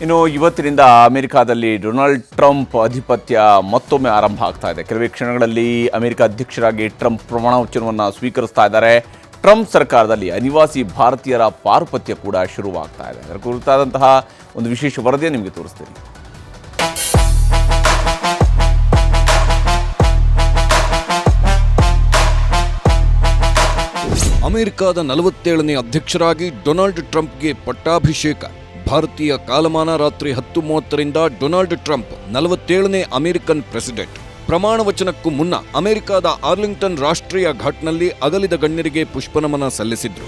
ಇನ್ನು ಇವತ್ತಿನಿಂದ ಅಮೆರಿಕಾದಲ್ಲಿ ಡೊನಾಲ್ಡ್ ಟ್ರಂಪ್ ಅಧಿಪತ್ಯ ಮತ್ತೊಮ್ಮೆ ಆರಂಭ ಆಗ್ತಾ ಇದೆ. ಕೆಲವೇ ಕ್ಷಣಗಳಲ್ಲಿ ಅಮೆರಿಕ ಅಧ್ಯಕ್ಷರಾಗಿ ಟ್ರಂಪ್ ಪ್ರಮಾಣ ವಚನವನ್ನು ಸ್ವೀಕರಿಸ್ತಾ ಇದ್ದಾರೆ. ಟ್ರಂಪ್ ಸರ್ಕಾರದಲ್ಲಿ ಅನಿವಾಸಿ ಭಾರತೀಯರ ಪಾರುಪತ್ಯ ಕೂಡ ಶುರುವಾಗ್ತಾ ಇದೆ. ಅದರ ಕುರಿತಾದಂತಹ ಒಂದು ವಿಶೇಷ ವರದಿಯನ್ನು ನಿಮಗೆ ತೋರಿಸ್ತೀನಿ. ಅಮೆರಿಕದ 47ನೇ ಅಧ್ಯಕ್ಷರಾಗಿ ಡೊನಾಲ್ಡ್ ಟ್ರಂಪ್ಗೆ ಪಟ್ಟಾಭಿಷೇಕ. ಭಾರತೀಯ ಕಾಲಮಾನ ರಾತ್ರಿ 10:30ರಿಂದ ಡೊನಾಲ್ಡ್ ಟ್ರಂಪ್ 47ನೇ ಅಮೆರಿಕನ್ ಪ್ರೆಸಿಡೆಂಟ್. ಪ್ರಮಾಣ ವಚನಕ್ಕೂ ಮುನ್ನ ಅಮೆರಿಕದ ಆರ್ಲಿಂಗ್ಟನ್ ರಾಷ್ಟ್ರೀಯ ಘಾಟ್ನಲ್ಲಿ ಅಗಲಿದ ಗಣ್ಯರಿಗೆ ಪುಷ್ಪನಮನ ಸಲ್ಲಿಸಿದ್ರು.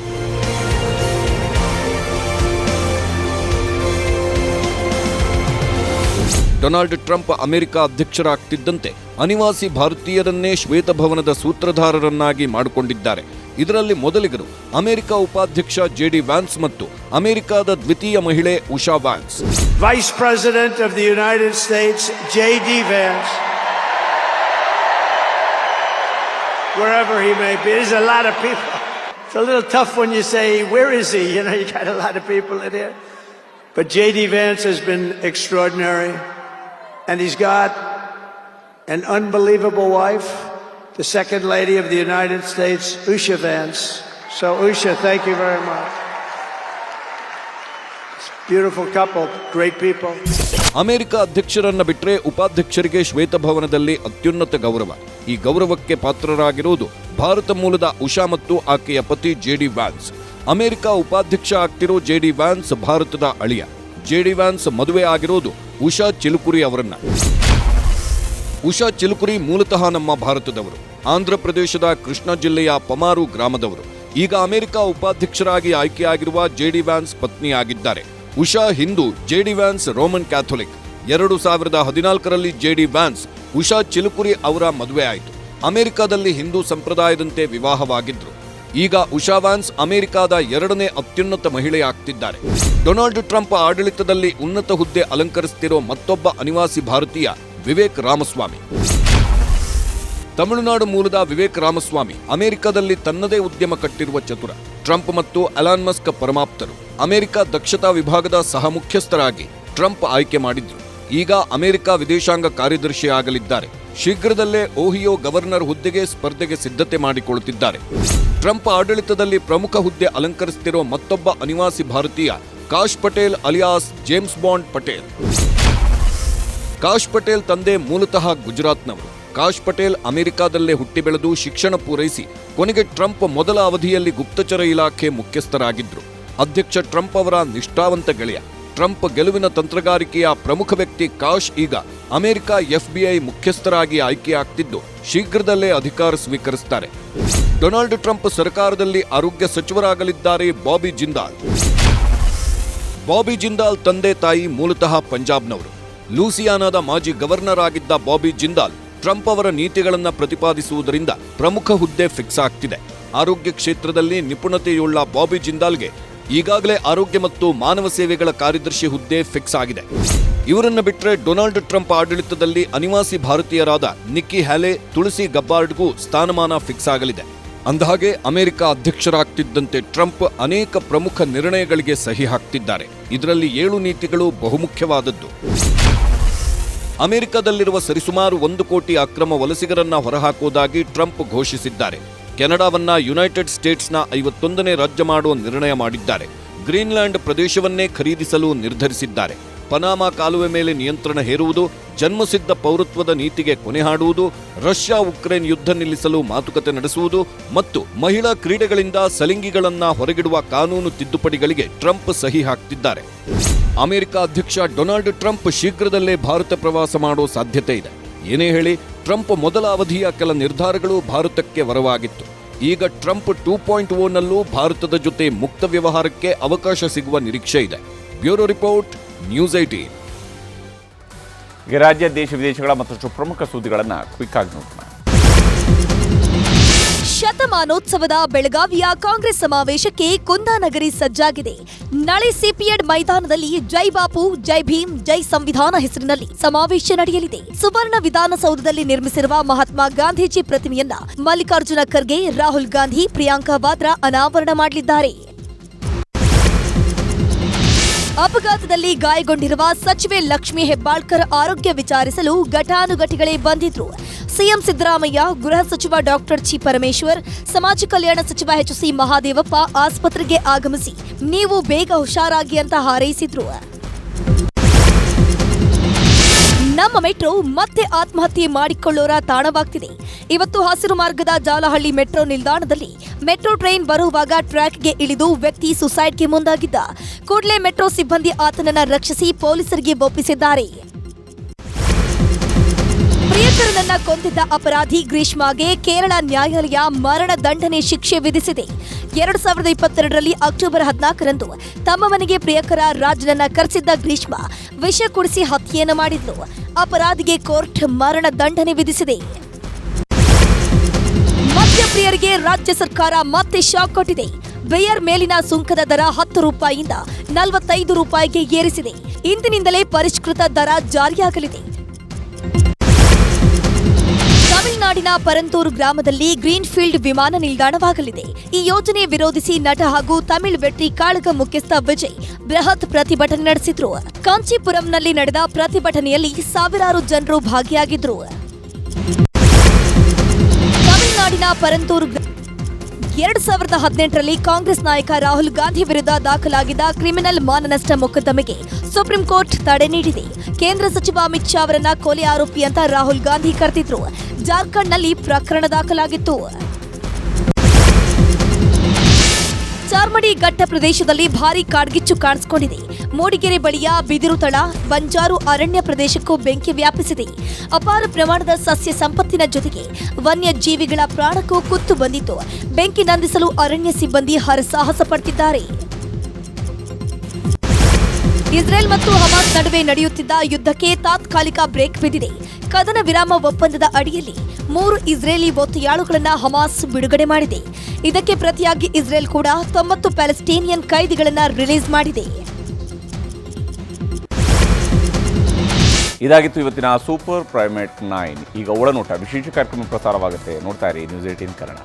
ಡೊನಾಲ್ಡ್ ಟ್ರಂಪ್ ಅಮೆರಿಕ ಅಧ್ಯಕ್ಷರಾಗ್ತಿದ್ದಂತೆ ಅನಿವಾಸಿ ಭಾರತೀಯರನ್ನೇ ಶ್ವೇತಭವನದ ಸೂತ್ರಧಾರರನ್ನಾಗಿ ಮಾಡಿಕೊಂಡಿದ್ದಾರೆ. ಇದರಲ್ಲಿ ಮೊದಲಿಗರು ಅಮೆರಿಕ ಉಪಾಧ್ಯಕ್ಷ ಜೆಡಿ ವ್ಯಾನ್ಸ್ ಮತ್ತು ಅಮೆರಿಕದ ದ್ವಿತೀಯ ಮಹಿಳೆ Usha wands. Vice President of the United States, J.D. Vance, wherever he may be. There's a lot of people. It's a little tough when you say, where is he? You know, you got a lot of people in here. But J.D. Vance has been extraordinary. And he's got an unbelievable wife, the second lady of the United States, Usha Vance. So Usha, thank you very much. It's a beautiful couple, great people. America ಅಧ್ಯಕ್ಷರನ್ನ ಬಿಟ್ಟರೆ ಉಪಾಧ್ಯಕ್ಷರಿಗೆ ಶ್ವೇತಭವನದಲ್ಲಿ ಅತ್ಯುನ್ನತ ಗೌರವ. ಈ ಗೌರವಕ್ಕೆ ಪಾತ್ರರಾಗಿರುವುದು ಭಾರತ ಮೂಲದ ಉಷಾ ಮತ್ತು ಆಕೆಯ ಪತಿ ಜೆಡಿ ವ್ಯಾನ್ಸ್. ಅಮೆರಿಕ ಉಪಾಧ್ಯಕ್ಷ ಆಗ್ತಿರೋ ಜೆಡಿ ವ್ಯಾನ್ಸ್ ಭಾರತದ ಅಳಿಯ. ಜೆಡಿ ವ್ಯಾನ್ಸ್ ಮದುವೆ ಆಗಿರೋದು ಉಷಾ ಚಿಲುಕುರಿ ಅವರನ್ನ. ಉಷಾ ಚಿಲುಕುರಿ ಮೂಲತಃ ನಮ್ಮ ಭಾರತದವರು. ಆಂಧ್ರ ಪ್ರದೇಶದ ಕೃಷ್ಣಾ ಜಿಲ್ಲೆಯ ಪಮಾರು ಗ್ರಾಮದವರು. ಈಗ ಅಮೆರಿಕ ಉಪಾಧ್ಯಕ್ಷರಾಗಿ ಆಯ್ಕೆಯಾಗಿರುವ ಜೆಡಿ ವ್ಯಾನ್ಸ್ ಪತ್ನಿಯಾಗಿದ್ದಾರೆ. Usha Hindu, J D Vance Roman Catholic. 2014ರಲ್ಲಿ ಜೆಡಿ ವ್ಯಾನ್ಸ್ ಉಷಾ ಚಿಲುಕುರಿ ಅವರ ಮದುವೆ ಆಯಿತು. ಅಮೆರಿಕದಲ್ಲಿ ಹಿಂದೂ ಸಂಪ್ರದಾಯದಂತೆ ವಿವಾಹವಾಗಿದ್ರು. ಈಗ ಉಷಾ ವ್ಯಾನ್ಸ್ ಅಮೆರಿಕದ 2ನೇ ಅತ್ಯುನ್ನತ ಮಹಿಳೆಯಾಗ್ತಿದ್ದಾರೆ. ಡೊನಾಲ್ಡ್ ಟ್ರಂಪ್ ಆಡಳಿತದಲ್ಲಿ ಉನ್ನತ ಹುದ್ದೆ ಅಲಂಕರಿಸುತ್ತಿರೋ ಮತ್ತೊಬ್ಬ ಅನಿವಾಸಿ ಭಾರತೀಯ ವಿವೇಕ್ ರಾಮಸ್ವಾಮಿ. ತಮಿಳುನಾಡು ಮೂಲದ ವಿವೇಕ್ ರಾಮಸ್ವಾಮಿ ಅಮೆರಿಕದಲ್ಲಿ ತನ್ನದೇ ಉದ್ಯಮ ಕಟ್ಟಿರುವ ಚತುರ. ಟ್ರಂಪ್ ಮತ್ತು ಎಲಾನ್ ಮಸ್ಕ್ ಪರಮಾಪ್ತರು. ಅಮೆರಿಕ ದಕ್ಷತಾ ವಿಭಾಗದ ಸಹ ಮುಖ್ಯಸ್ಥರಾಗಿ ಟ್ರಂಪ್ ಆಯ್ಕೆ ಮಾಡಿದ್ರು. ಈಗ ಅಮೆರಿಕ ವಿದೇಶಾಂಗ ಕಾರ್ಯದರ್ಶಿ ಆಗಲಿದ್ದಾರೆ. ಶೀಘ್ರದಲ್ಲೇ ಓಹಿಯೋ ಗವರ್ನರ್ ಹುದ್ದೆಗೆ ಸ್ಪರ್ಧೆಗೆ ಸಿದ್ಧತೆ ಮಾಡಿಕೊಳ್ಳುತ್ತಿದ್ದಾರೆ. ಟ್ರಂಪ್ ಆಡಳಿತದಲ್ಲಿ ಪ್ರಮುಖ ಹುದ್ದೆ ಅಲಂಕರಿಸುತ್ತಿರುವ ಮತ್ತೊಬ್ಬ ಅನಿವಾಸಿ ಭಾರತೀಯ Kash Patel alias James Bond Patel. Kash Patel ತಂದೆ ಮೂಲತಃ ಗುಜರಾತ್ನವರು. ಕಾಶ್ ಪಟೇಲ್ ಅಮೆರಿಕದಲ್ಲೇ ಹುಟ್ಟಿ ಬೆಳೆದು ಶಿಕ್ಷಣ ಪೂರೈಸಿ ಕೊನೆಗೆ ಟ್ರಂಪ್ ಮೊದಲ ಅವಧಿಯಲ್ಲಿ ಗುಪ್ತಚರ ಇಲಾಖೆ ಮುಖ್ಯಸ್ಥರಾಗಿದ್ರು. ಅಧ್ಯಕ್ಷ ಟ್ರಂಪ್ ಅವರ ನಿಷ್ಠಾವಂತ ಗೆಳೆಯ. ಟ್ರಂಪ್ ಗೆಲುವಿನ ತಂತ್ರಗಾರಿಕೆಯ ಪ್ರಮುಖ ವ್ಯಕ್ತಿ ಕಾಶ್ ಈಗ ಅಮೆರಿಕ FBI ಮುಖ್ಯಸ್ಥರಾಗಿ ಆಯ್ಕೆಯಾಗ್ತಿದ್ದು ಶೀಘ್ರದಲ್ಲೇ ಅಧಿಕಾರ ಸ್ವೀಕರಿಸುತ್ತಾರೆ. ಡೊನಾಲ್ಡ್ ಟ್ರಂಪ್ ಸರ್ಕಾರದಲ್ಲಿ ಆರೋಗ್ಯ ಸಚಿವರಾಗಲಿದ್ದಾರೆ ಬಾಬಿ ಜಿಂದಾಲ್. ಬಾಬಿ ಜಿಂದಾಲ್ ತಂದೆ ತಾಯಿ ಮೂಲತಃ ಪಂಜಾಬ್ನವರು. ಲೂಸಿಯಾನಾದ ಮಾಜಿ ಗವರ್ನರ್ ಆಗಿದ್ದ ಬಾಬಿ ಜಿಂದಾಲ್ ಟ್ರಂಪ್ ಅವರ ನೀತಿಗಳನ್ನು ಪ್ರತಿಪಾದಿಸುವುದರಿಂದ ಪ್ರಮುಖ ಹುದ್ದೆ ಫಿಕ್ಸ್ ಆಗ್ತಿದೆ. ಆರೋಗ್ಯ ಕ್ಷೇತ್ರದಲ್ಲಿ ನಿಪುಣತೆಯುಳ್ಳ ಬಾಬಿ ಜಿಂದಾಲ್ಗೆ ಈಗಾಗಲೇ ಆರೋಗ್ಯ ಮತ್ತು ಮಾನವ ಸೇವೆಗಳ ಕಾರ್ಯದರ್ಶಿ ಹುದ್ದೆ ಫಿಕ್ಸ್ ಆಗಿದೆ. ಇವರನ್ನು ಬಿಟ್ಟರೆ ಡೊನಾಲ್ಡ್ ಟ್ರಂಪ್ ಆಡಳಿತದಲ್ಲಿ ಅನಿವಾಸಿ ಭಾರತೀಯರಾದ ನಿಕ್ಕಿ ಹ್ಯಾಲೆ, ತುಳಸಿ ಗಬ್ಬಾರ್ಡ್ಗೂ ಸ್ಥಾನಮಾನ ಫಿಕ್ಸ್ ಆಗಲಿದೆ. ಅಂದಹಾಗೆ ಅಮೆರಿಕ ಅಧ್ಯಕ್ಷರಾಗ್ತಿದ್ದಂತೆ ಟ್ರಂಪ್ ಅನೇಕ ಪ್ರಮುಖ ನಿರ್ಣಯಗಳಿಗೆ ಸಹಿ ಹಾಕ್ತಿದ್ದಾರೆ. ಇದರಲ್ಲಿ 7 ನೀತಿಗಳು ಬಹುಮುಖ್ಯವಾದದ್ದು. ಅಮೆರಿಕದಲ್ಲಿರುವ ಸರಿಸುಮಾರು 1 ಕೋಟಿ ಅಕ್ರಮ ವಲಸಿಗರನ್ನ ಹೊರಹಾಕುವುದಾಗಿ ಟ್ರಂಪ್ ಘೋಷಿಸಿದ್ದಾರೆ. ಕೆನಡಾವನ್ನ ಯುನೈಟೆಡ್ ಸ್ಟೇಟ್ಸ್ನ 51ನೇ ರಾಜ್ಯ ಮಾಡುವ ನಿರ್ಣಯ ಮಾಡಿದ್ದಾರೆ. ಗ್ರೀನ್ಲ್ಯಾಂಡ್ ಪ್ರದೇಶವನ್ನೇ ಖರೀದಿಸಲು ನಿರ್ಧರಿಸಿದ್ದಾರೆ. ಪನಾಮಾ ಕಾಲುವೆ ಮೇಲೆ ನಿಯಂತ್ರಣ ಹೇರುವುದು, ಜನ್ಮಸಿದ್ಧ ಪೌರತ್ವದ ನೀತಿಗೆ ಕೊನೆ ಹಾಡುವುದು, ರಷ್ಯಾ ಉಕ್ರೇನ್ ಯುದ್ಧ ನಿಲ್ಲಿಸಲು ಮಾತುಕತೆ ನಡೆಸುವುದು ಮತ್ತು ಮಹಿಳಾ ಕ್ರೀಡೆಗಳಿಂದ ಸಲಿಂಗಿಗಳನ್ನ ಹೊರಗಿಡುವ ಕಾನೂನು ತಿದ್ದುಪಡಿಗಳಿಗೆ ಟ್ರಂಪ್ ಸಹಿ ಹಾಕ್ತಿದ್ದಾರೆ. ಅಮೆರಿಕ ಅಧ್ಯಕ್ಷ ಡೊನಾಲ್ಡ್ ಟ್ರಂಪ್ ಶೀಘ್ರದಲ್ಲೇ ಭಾರತ ಪ್ರವಾಸ ಮಾಡುವ ಸಾಧ್ಯತೆ ಇದೆ. ಏನೇ ಹೇಳಿ, ಟ್ರಂಪ್ ಮೊದಲ ಅವಧಿಯ ಕೆಲ ನಿರ್ಧಾರಗಳು ಭಾರತಕ್ಕೆ ವರವಾಗಿತ್ತು. ಈಗ ಟ್ರಂಪ್ 2.0ನಲ್ಲೂ ಭಾರತದ ಜೊತೆ ಮುಕ್ತ ವ್ಯವಹಾರಕ್ಕೆ ಅವಕಾಶ ಸಿಗುವ ನಿರೀಕ್ಷೆ ಇದೆ. Bureau report, news 18. ಈಗ ರಾಜ್ಯ, ದೇಶ ವಿದೇಶಗಳ ಮತ್ತಷ್ಟು ಪ್ರಮುಖ ಸುದ್ದಿಗಳನ್ನು ಕ್ವಿಕ್ ಆಗಿ ನೋಡೋಣ. ಶತಮಾನೋತ್ಸವದ ಬೆಳಗಾವಿಯ ಕಾಂಗ್ರೆಸ್ ಸಮಾವೇಶಕ್ಕೆ ಕುಂದಾನಗರಿ ಸಜ್ಜಾಗಿದೆ. ನಾಳೆ ಸಿಪಿಎಡ್ ಮೈದಾನದಲ್ಲಿ ಜೈ ಬಾಪು, ಜೈ ಭೀಮ್, ಜೈ ಸಂವಿಧಾನ ಹೆಸರಿನಲ್ಲಿ ಸಮಾವೇಶ ನಡೆಯಲಿದೆ. ಸುವರ್ಣ ವಿಧಾನಸೌಧದಲ್ಲಿ ನಿರ್ಮಿಸಿರುವ ಮಹಾತ್ಮ ಗಾಂಧೀಜಿ ಪ್ರತಿಮೆಯನ್ನ ಮಲ್ಲಿಕಾರ್ಜುನ ಖರ್ಗೆ, ರಾಹುಲ್ ಗಾಂಧಿ, ಪ್ರಿಯಾಂಕಾ ವಾದ್ರಾ ಅನಾವರಣ ಮಾಡಲಿದ್ದಾರೆ. ಅಪಘಾತದಲ್ಲಿ ಗಾಯಗೊಂಡಿರುವ ಸಚಿವೆ ಲಕ್ಷ್ಮೀ ಹೆಬ್ಬಾಳ್ಕರ್ ಆರೋಗ್ಯ ವಿಚಾರಿಸಲು ಘಟಾನುಘಟಿಗಳೇ ಬಂದಿದ್ರು. ಸಿಎಂ ಸಿದ್ದರಾಮಯ್ಯ, ಗೃಹ ಸಚಿವ ಡಾಕ್ಟರ್ ಜಿ ಪರಮೇಶ್ವರ್, ಸಮಾಜ ಕಲ್ಯಾಣ ಸಚಿವ ಎಚ್.ಸಿ. ಮಹಾದೇವಪ್ಪ ಆಸ್ಪತ್ರೆಗೆ ಆಗಮಿಸಿ ನೀವು ಬೇಗ ಹುಷಾರಾಗಿ ಅಂತ ಹಾರೈಸಿದ್ರು. ನಮ್ಮ ಮೆಟ್ರೋ ಮತ್ತೆ ಆತ್ಮಹತ್ಯೆ ಮಾಡಿಕೊಳ್ಳೋರ ತಾಣವಾಗ್ತಿದೆ. ಇವತ್ತು ಹಸಿರು ಮಾರ್ಗದ ಜಾಲಹಳ್ಳಿ ಮೆಟ್ರೋ ನಿಲ್ದಾಣದಲ್ಲಿ ಮೆಟ್ರೋ ಟ್ರೈನ್ ಬರುವಾಗ ಟ್ರ್ಯಾಕ್ಗೆ ಇಳಿದು ವ್ಯಕ್ತಿ ಸುಸೈಡ್ಗೆ ಮುಂದಾಗಿದ್ದ. ಕೂಡಲೇ ಮೆಟ್ರೋ ಸಿಬ್ಬಂದಿ ಆತನನ್ನ ರಕ್ಷಿಸಿ ಪೊಲೀಸರಿಗೆ ಒಪ್ಪಿಸಿದ್ದಾರೆ. ಪ್ರಿಯಕರನನ್ನ ಕೊಂದಿದ್ದ ಅಪರಾಧಿ ಗ್ರೀಷ್ಮಾಗೆ ಕೇರಳ ನ್ಯಾಯಾಲಯ ಮರಣ ದಂಡನೆ ಶಿಕ್ಷೆ ವಿಧಿಸಿದೆ. 2022ರಲ್ಲಿ ಅಕ್ಟೋಬರ್ 14ರಂದು ತಮ್ಮ ಮನೆಗೆ ಪ್ರಿಯಕರ ರಾಜ್ನನ್ನ ಕರೆಸಿದ್ದ ಗ್ರೀಷ್ಮಾ ವಿಷ ಕುಡಿಸಿ ಹತ್ಯೆಯನ್ನು ಮಾಡಿದ್ಲು. ಅಪರಾಧಿಗೆ ಕೋರ್ಟ್ ಮರಣ ದಂಡನೆ ವಿಧಿಸಿದೆ. ಮದ್ಯಪ್ರಿಯರಿಗೆ ರಾಜ್ಯ ಸರ್ಕಾರ ಮತ್ತೆ ಶಾಕ್ ಕೊಟ್ಟಿದೆ. ಬಿಯರ್ ಮೇಲಿನ ಸುಂಕದ ದರ 10 ರೂಪಾಯಿಯಿಂದ 45 ರೂಪಾಯಿಗೆ ಏರಿಸಿದೆ. ಇಂದಿನಿಂದಲೇ ಪರಿಷ್ಕೃತ ದರ ಜಾರಿಯಾಗಲಿದೆ. ತಮಿಳುನಾಡಿನ ಪರಂತೂರು ಗ್ರಾಮದಲ್ಲಿ ಗ್ರೀನ್ಫೀಲ್ಡ್ ವಿಮಾನ ನಿಲ್ದಾಣವಾಗಲಿದೆ. ಈ ಯೋಜನೆ ವಿರೋಧಿಸಿ ನಟ ಹಾಗೂ ತಮಿಳು ವೆಟ್ರಿ ಕಾಳಗ ಮುಖ್ಯಸ್ಥ ವಿಜಯ್ ಬೃಹತ್ ಪ್ರತಿಭಟನೆ ನಡೆಸಿದ್ರು. ಕಾಂಚೀಪುರಂನಲ್ಲಿ ನಡೆದ ಪ್ರತಿಭಟನೆಯಲ್ಲಿ ಸಾವಿರಾರು ಜನರು ಭಾಗಿಯಾಗಿದ್ರು. ತಮಿಳುನಾಡಿನ ಪರಂತೂರು 2018ರಲ್ಲಿ ಕಾಂಗ್ರೆಸ್ ನಾಯಕ ರಾಹುಲ್ ಗಾಂಧಿ ವಿರುದ್ಧ ದಾಖಲಾಗಿದ್ದ ಕ್ರಿಮಿನಲ್ ಮಾನನಷ್ಟ ಮೊಕದ್ದಮೆಗೆ ಸುಪ್ರೀಂ ಕೋರ್ಟ್ ತಡೆ ನೀಡಿದೆ. ಕೇಂದ್ರ ಸಚಿವ ಅಮಿತ್ ಶಾ ಅವರನ್ನ ಕೊಲೆ ಆರೋಪಿ ಅಂತ ರಾಹುಲ್ ಗಾಂಧಿ ಕರೆದಿದ್ರು. ಜಾರ್ಖಂಡ್ನಲ್ಲಿ ಪ್ರಕರಣ ದಾಖಲಾಗಿತ್ತು. ಚಾರ್ಮಡಿ ಘಟ್ಟ ಪ್ರದೇಶದಲ್ಲಿ ಭಾರೀ ಕಾಡ್ಗಿಚ್ಚು ಕಾಣಿಸಿಕೊಂಡಿದೆ. ಮೂಡಿಗೆರೆ ಬಳಿಯ ಬಿದಿರುತಳ ಬಂಜಾರು ಅರಣ್ಯ ಪ್ರದೇಶಕ್ಕೂ ಬೆಂಕಿ ವ್ಯಾಪಿಸಿದೆ. ಅಪಾರ ಪ್ರಮಾಣದ ಸಸ್ಯ ಸಂಪತ್ತಿನ ಜೊತೆಗೆ ವನ್ಯಜೀವಿಗಳ ಪ್ರಾಣಕ್ಕೂ ಕುತ್ತು ಬಂದಿದ್ದು ಬೆಂಕಿ ನಂದಿಸಲು ಅರಣ್ಯ ಸಿಬ್ಬಂದಿ ಹರಸಾಹಸ ಪಡುತ್ತಿದ್ದಾರೆ. ಇಸ್ರೇಲ್ ಮತ್ತು ಹಮಾಸ್ ನಡುವೆ ನಡೆಯುತ್ತಿದ್ದ ಯುದ್ಧಕ್ಕೆ ತಾತ್ಕಾಲಿಕ ಬ್ರೇಕ್ ಬಿದ್ದಿದೆ. ಕದನ ವಿರಾಮ ಒಪ್ಪಂದದ ಅಡಿಯಲ್ಲಿ 3 ಇಸ್ರೇಲಿ ಒತ್ತೆಯಾಳುಗಳನ್ನು ಹಮಾಸ್ ಬಿಡುಗಡೆ ಮಾಡಿದೆ. ಇದಕ್ಕೆ ಪ್ರತಿಯಾಗಿ ಇಸ್ರೇಲ್ ಕೂಡ 90 ಪ್ಯಾಲೆಸ್ಟೀನಿಯನ್ ಕೈದಿಗಳನ್ನು ರಿಲೀಸ್ ಮಾಡಿದೆ. ಇದಾಗಿತ್ತು ಇವತ್ತಿನ ಸೂಪರ್ ಪ್ರೈಮೇಟ್ 9. ಈಗ ಒಳನೋಟ ವಿಶೇಷ ಕಾರ್ಯಕ್ರಮ ಪ್ರಸಾರವಾಗುತ್ತೆ. ನೋಡ್ತಾ ಇರಿ ನ್ಯೂಸ್ 18 ಕನ್ನಡ.